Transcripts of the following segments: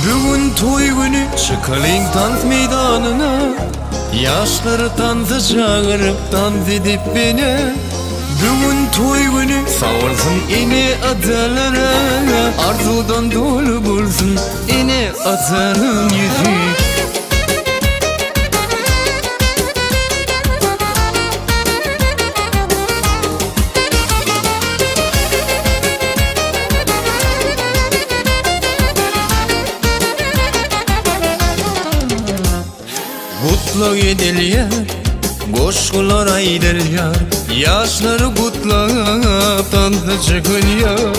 Bugün toy günü çıkaling dans meydanına, yaşları tansı çağırıp dans edip beni. Bugün toy günü savursın ine adalara, arzudan dolu bulsun ine atanın yüzü. Kutlu edilir, koşkular aydır yaşları kutlap dansa çıkıyor.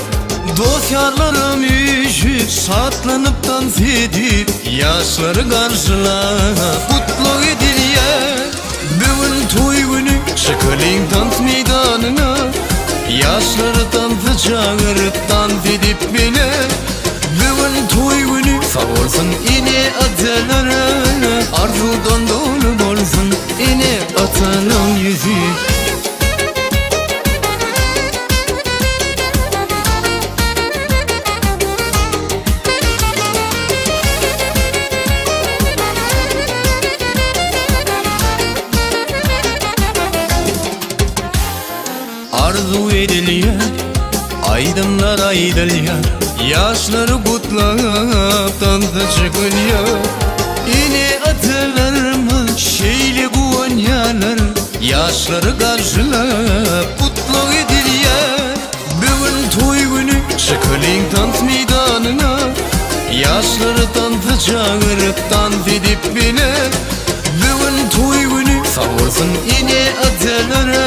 Dostlarım üşüp satlanıp dans edip, yaşları karşılap kutlu edilir. Bugün toy günü çıkaling dans meydanına, yaşları dansa çağırıp dans edip beni. Bugün toy günü savursun ine atalara, arzudan dolu bolsun ine atanın yüzü. Arzu edilir, aydınlar aydılıyor, yaşları kutlap dansa çıkıyor. Yine atalarımı şeyle kuvanyalar, yaşları karşılap kutlu edilir. Bugün toy günü çıkaling dans meydanına, yaşları dansa çağırıp dans edip beni. Bugün toy günü savursun yine atalara,